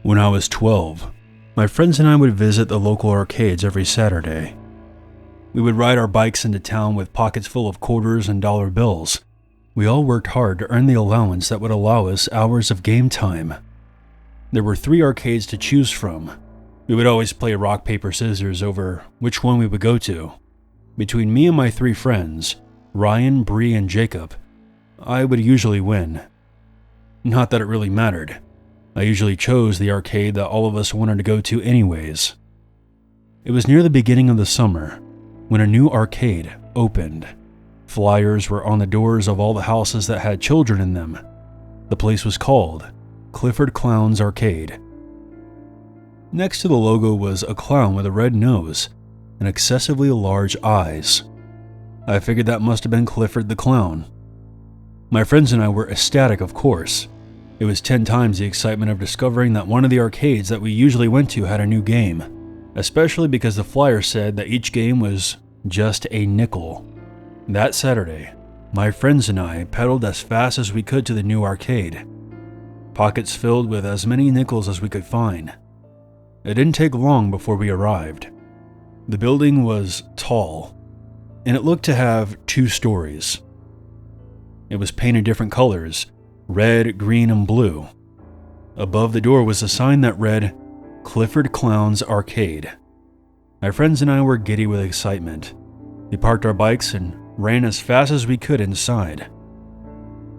When I was 12, my friends and I would visit the local arcades every Saturday. We would ride our bikes into town with pockets full of quarters and dollar bills. We all worked hard to earn the allowance that would allow us hours of game time. There were 3 arcades to choose from. We would always play rock, paper, scissors over which one we would go to. Between me and my 3 friends, Ryan, Bree, and Jacob, I would usually win. Not that it really mattered. I usually chose the arcade that all of us wanted to go to anyways. It was near the beginning of the summer when a new arcade opened. Flyers were on the doors of all the houses that had children in them. The place was called Clifford Clown's Arcade. Next to the logo was a clown with a red nose and excessively large eyes. I figured that must have been Clifford the Clown. My friends and I were ecstatic, of course. It was 10 times the excitement of discovering that one of the arcades that we usually went to had a new game, especially because the flyer said that each game was just a nickel. That Saturday, my friends and I pedaled as fast as we could to the new arcade, pockets filled with as many nickels as we could find. It didn't take long before we arrived. The building was tall, and it looked to have 2 stories. It was painted different colors, red, green, and blue. Above the door was a sign that read, Clifford Clown's Arcade. My friends and I were giddy with excitement. We parked our bikes and ran as fast as we could inside.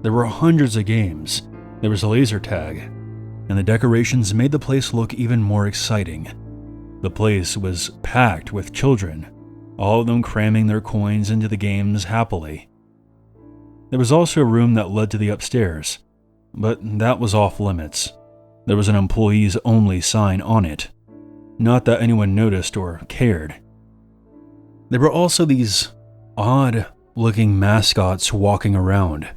There were hundreds of games. There was a laser tag, and the decorations made the place look even more exciting. The place was packed with children, all of them cramming their coins into the games happily. There was also a room that led to the upstairs, but that was off limits. There was an employees only sign on it. Not that anyone noticed or cared. There were also these odd-looking mascots walking around.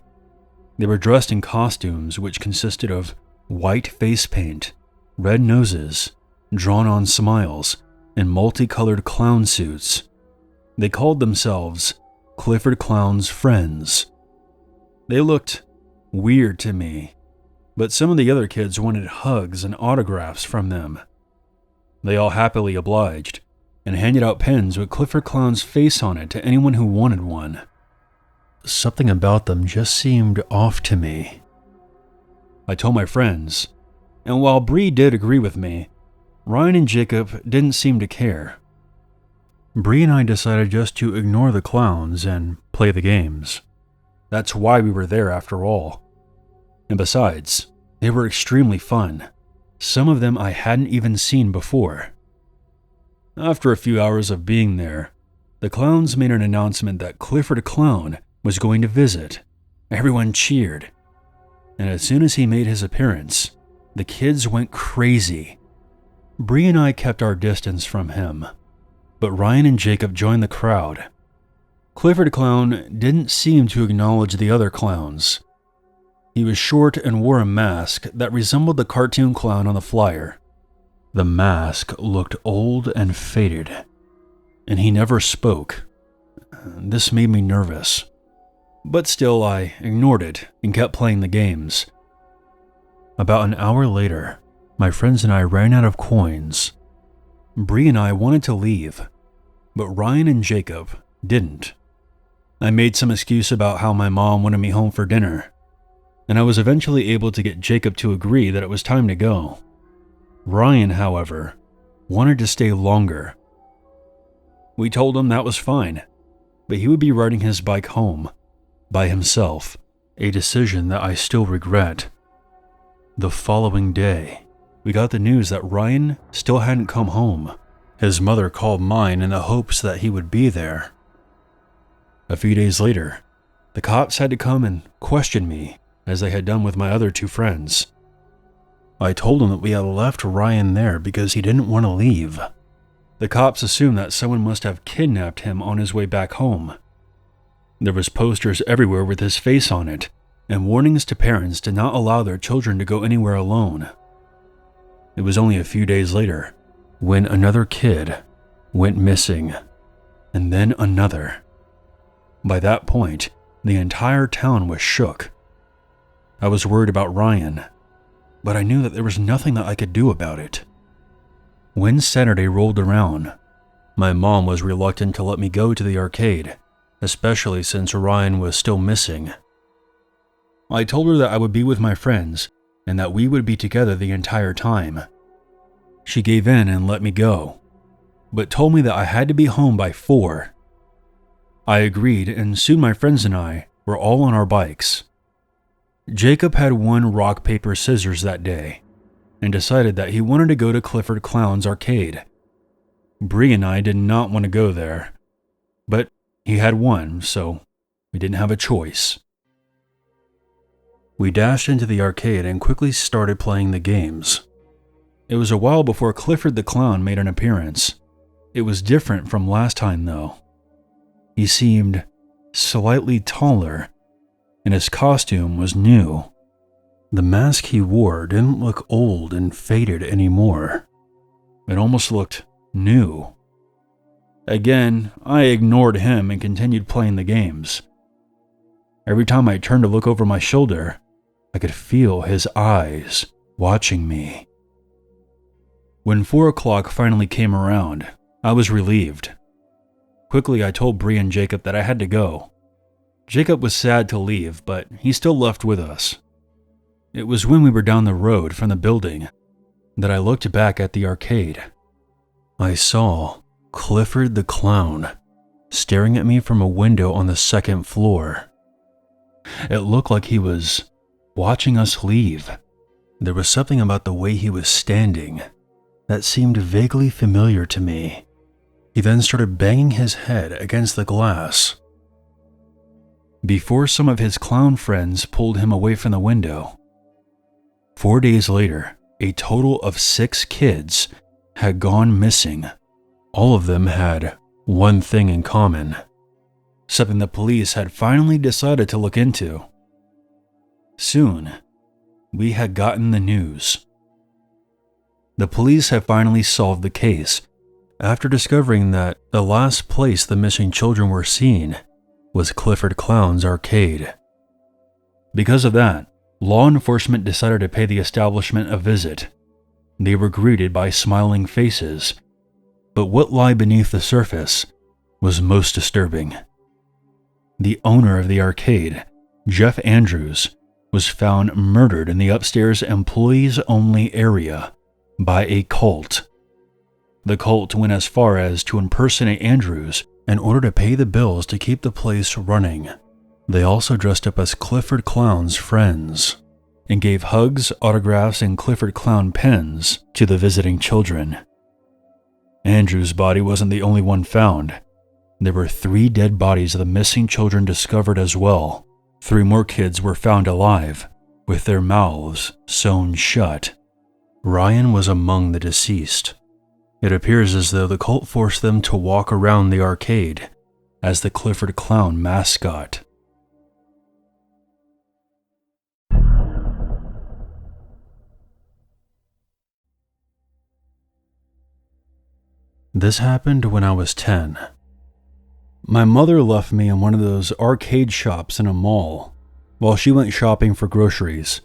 They were dressed in costumes which consisted of white face paint, red noses, drawn-on smiles, and multicolored clown suits. They called themselves Clifford Clown's Friends. They looked weird to me, but some of the other kids wanted hugs and autographs from them. They all happily obliged and handed out pens with Clifford Clown's face on it to anyone who wanted one. Something about them just seemed off to me. I told my friends, and while Bree did agree with me, Ryan and Jacob didn't seem to care. Bree and I decided just to ignore the clowns and play the games. That's why we were there after all. And besides, they were extremely fun. Some of them I hadn't even seen before. After a few hours of being there, the clowns made an announcement that Clifford Clown was going to visit. Everyone cheered. And as soon as he made his appearance, the kids went crazy. Bree and I kept our distance from him, but Ryan and Jacob joined the crowd. Clifford Clown didn't seem to acknowledge the other clowns. He was short and wore a mask that resembled the cartoon clown on the flyer. The mask looked old and faded, and he never spoke. This made me nervous, but still I ignored it and kept playing the games. About an hour later, my friends and I ran out of coins. Bree and I wanted to leave, but Ryan and Jacob didn't. I made some excuse about how my mom wanted me home for dinner, and I was eventually able to get Jacob to agree that it was time to go. Ryan, however, wanted to stay longer. We told him that was fine, but he would be riding his bike home by himself, a decision that I still regret. The following day, we got the news that Ryan still hadn't come home. His mother called mine in the hopes that he would be there. A few days later, the cops had to come and question me, as they had done with my other 2 friends. I told them that we had left Ryan there because he didn't want to leave. The cops assumed that someone must have kidnapped him on his way back home. There was posters everywhere with his face on it, and warnings to parents to not allow their children to go anywhere alone. It was only a few days later when another kid went missing, and then another. By that point, the entire town was shook. I was worried about Ryan. but I knew that there was nothing that I could do about it. When Saturday rolled around, my mom was reluctant to let me go to the arcade, especially since Ryan was still missing. I told her that I would be with my friends and that we would be together the entire time. She gave in and let me go, but told me that I had to be home by 4. I agreed, and soon my friends and I were all on our bikes. Jacob had won rock, paper, scissors that day and decided that he wanted to go to Clifford Clown's arcade. Bree and I did not want to go there, but he had won, so we didn't have a choice. We dashed into the arcade and quickly started playing the games. It was a while before Clifford the Clown made an appearance. It was different from last time, though. He seemed slightly taller, and his costume was new. The mask he wore didn't look old and faded anymore. It almost looked new. Again, I ignored him and continued playing the games. Every time I turned to look over my shoulder, I could feel his eyes watching me. When 4 o'clock finally came around, I was relieved. Quickly, I told Bree and Jacob that I had to go. Jacob was sad to leave, but he still left with us. It was when we were down the road from the building that I looked back at the arcade. I saw Clifford the Clown staring at me from a window on the 2nd floor. It looked like he was watching us leave. There was something about the way he was standing that seemed vaguely familiar to me. He then started banging his head against the glass. Before some of his clown friends pulled him away from the window. 4 days later, a total of 6 kids had gone missing. All of them had one thing in common, something the police had finally decided to look into. Soon, we had gotten the news. The police had finally solved the case after discovering that the last place the missing children were seen was Clifford Clown's arcade. Because of that, law enforcement decided to pay the establishment a visit. They were greeted by smiling faces, but what lay beneath the surface was most disturbing. The owner of the arcade, Jeff Andrews, was found murdered in the upstairs employees-only area by a cult. The cult went as far as to impersonate Andrews in order to pay the bills to keep the place running. They also dressed up as Clifford Clown's friends and gave hugs, autographs, and Clifford Clown pens to the visiting children. Andrew's body wasn't the only one found. There were 3 dead bodies of the missing children discovered as well. 3 more kids were found alive, with their mouths sewn shut. Ryan was among the deceased. It appears as though the cult forced them to walk around the arcade as the Clifford Clown mascot. This happened when I was 10. My mother left me in one of those arcade shops in a mall while she went shopping for groceries.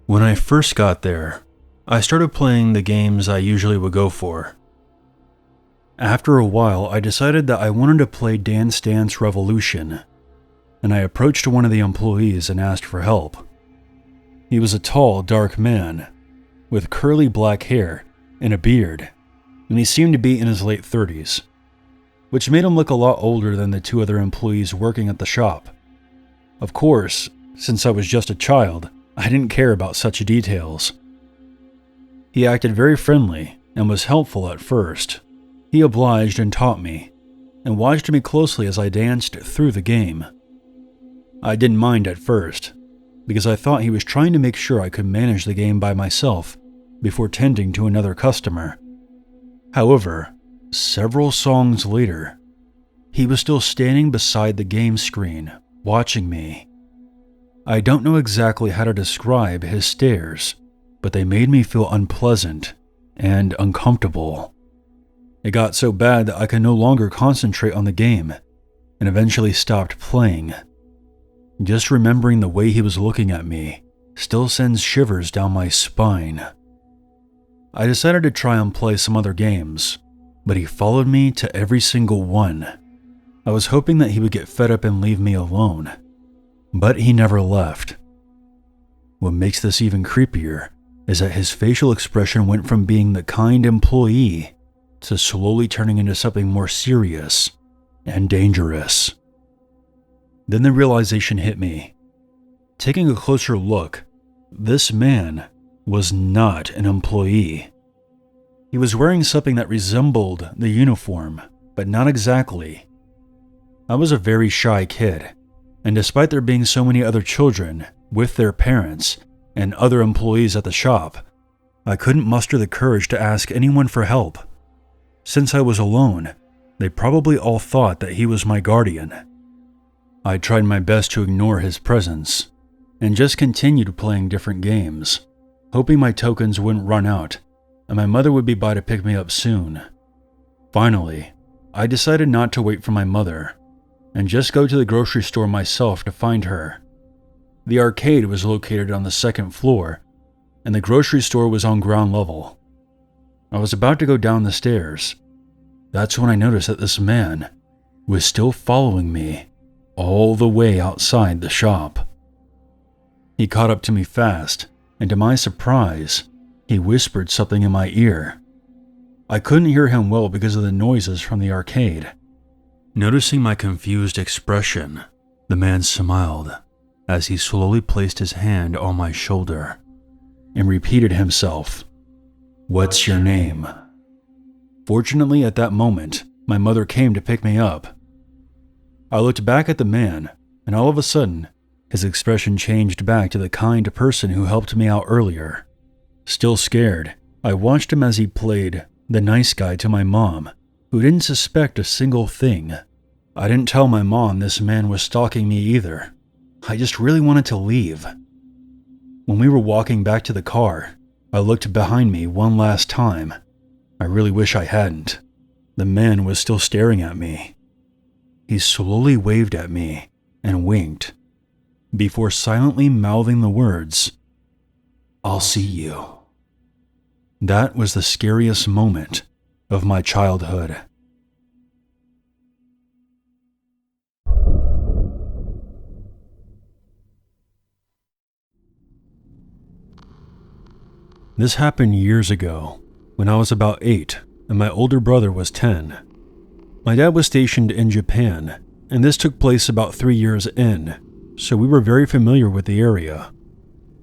When I first got there, I started playing the games I usually would go for. After a while, I decided that I wanted to play Dance Dance Revolution, and I approached one of the employees and asked for help. He was a tall, dark man with curly black hair and a beard, and he seemed to be in his late 30s, which made him look a lot older than the 2 other employees working at the shop. Of course, since I was just a child, I didn't care about such details. He acted very friendly and was helpful at first. He obliged and taught me, and watched me closely as I danced through the game. I didn't mind at first, because I thought he was trying to make sure I could manage the game by myself before tending to another customer. However, several songs later, he was still standing beside the game screen, watching me. I don't know exactly how to describe his stares, but they made me feel unpleasant and uncomfortable. It got so bad that I could no longer concentrate on the game, and eventually stopped playing. Just remembering the way he was looking at me still sends shivers down my spine. I decided to try and play some other games, but he followed me to every single one. I was hoping that he would get fed up and leave me alone, but he never left. What makes this even creepier is that his facial expression went from being the kind employee to slowly turning into something more serious and dangerous. Then the realization hit me. Taking a closer look, this man was not an employee. He was wearing something that resembled the uniform, but not exactly. I was a very shy kid, and despite there being so many other children with their parents and other employees at the shop, I couldn't muster the courage to ask anyone for help. Since I was alone, they probably all thought that he was my guardian. I tried my best to ignore his presence, and just continued playing different games, hoping my tokens wouldn't run out and my mother would be by to pick me up soon. Finally, I decided not to wait for my mother and just go to the grocery store myself to find her. The arcade was located on the second floor, and the grocery store was on ground level. I was about to go down the stairs. That's when I noticed that this man was still following me all the way outside the shop. He caught up to me fast, and to my surprise, he whispered something in my ear. I couldn't hear him well because of the noises from the arcade. Noticing my confused expression, the man smiled as he slowly placed his hand on my shoulder and repeated himself, "What's your name?" Fortunately, at that moment, my mother came to pick me up. I looked back at the man, and all of a sudden, his expression changed back to the kind person who helped me out earlier. Still scared, I watched him as he played the nice guy to my mom, who didn't suspect a single thing. I didn't tell my mom this man was stalking me either. I just really wanted to leave. When we were walking back to the car, I looked behind me one last time. I really wish I hadn't. The man was still staring at me. He slowly waved at me and winked, before silently mouthing the words, "I'll see you." That was the scariest moment of my childhood. This happened years ago, when I was about 8 and my older brother was 10. My dad was stationed in Japan, and this took place about 3 years in, so we were very familiar with the area.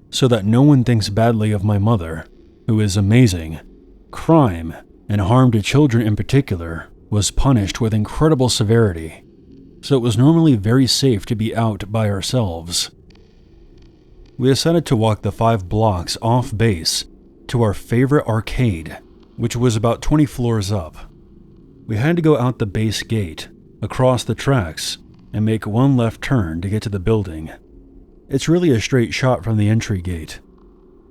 So that no one thinks badly of my mother, who is amazing, crime and harm to children in particular was punished with incredible severity, so it was normally very safe to be out by ourselves. We decided to walk the 5 blocks off base to our favorite arcade, which was about 20 floors up. We had to go out the base gate, across the tracks, and make one left turn to get to the building. It's really a straight shot from the entry gate.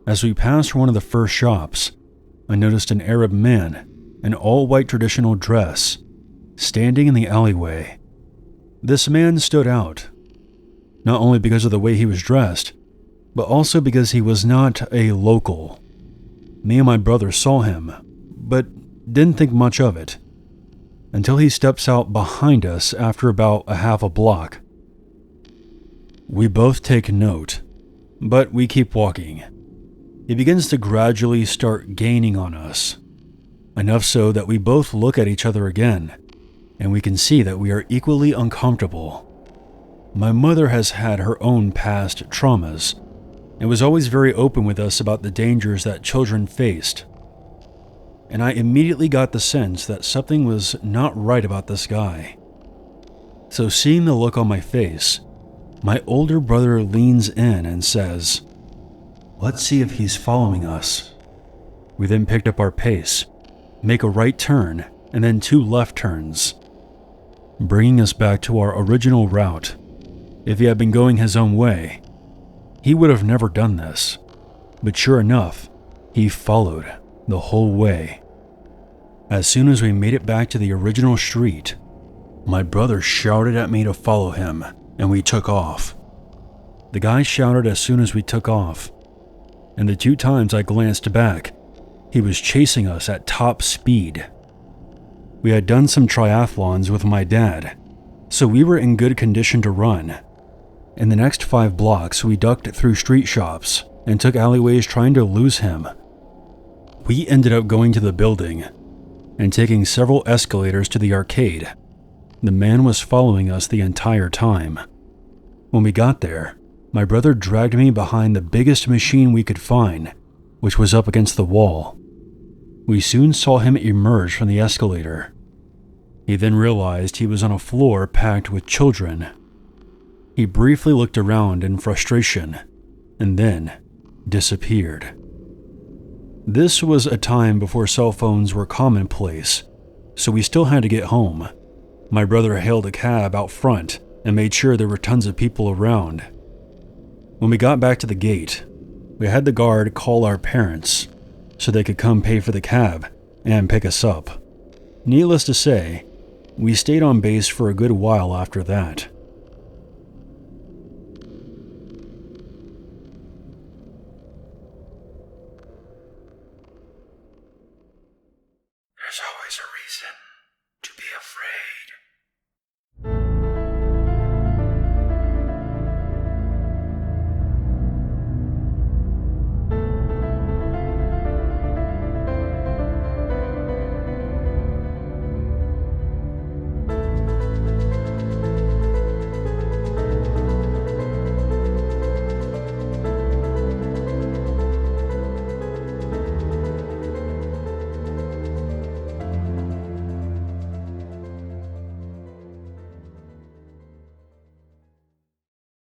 As we passed one of the first shops, I noticed an Arab man, in all-white traditional dress, standing in the alleyway. This man stood out, not only because of the way he was dressed, but also because he was not a local. Me and my brother saw him, but didn't think much of it, until he steps out behind us after about a half a block. We both take note, but we keep walking. He begins to gradually start gaining on us, enough so that we both look at each other again, and we can see that we are equally uncomfortable. My mother has had her own past traumas, and was always very open with us about the dangers that children faced. And I immediately got the sense that something was not right about this guy. So seeing the look on my face, my older brother leans in and says, "Let's see if he's following us." We then picked up our pace, make a right turn, and then 2 left turns, bringing us back to our original route. If he had been going his own way, he would have never done this, but sure enough, he followed the whole way. As soon as we made it back to the original street, my brother shouted at me to follow him, and we took off. The guy shouted as soon as we took off, and the 2 times I glanced back, he was chasing us at top speed. We had done some triathlons with my dad, so we were in good condition to run. In the next 5 blocks, we ducked through street shops and took alleyways trying to lose him. We ended up going to the building and taking several escalators to the arcade. The man was following us the entire time. When we got there, my brother dragged me behind the biggest machine we could find, which was up against the wall. We soon saw him emerge from the escalator. He then realized he was on a floor packed with children. He briefly looked around in frustration, and then disappeared. This was a time before cell phones were commonplace, so we still had to get home. My brother hailed a cab out front and made sure there were tons of people around. When we got back to the gate, we had the guard call our parents so they could come pay for the cab and pick us up. Needless to say, we stayed on base for a good while after that.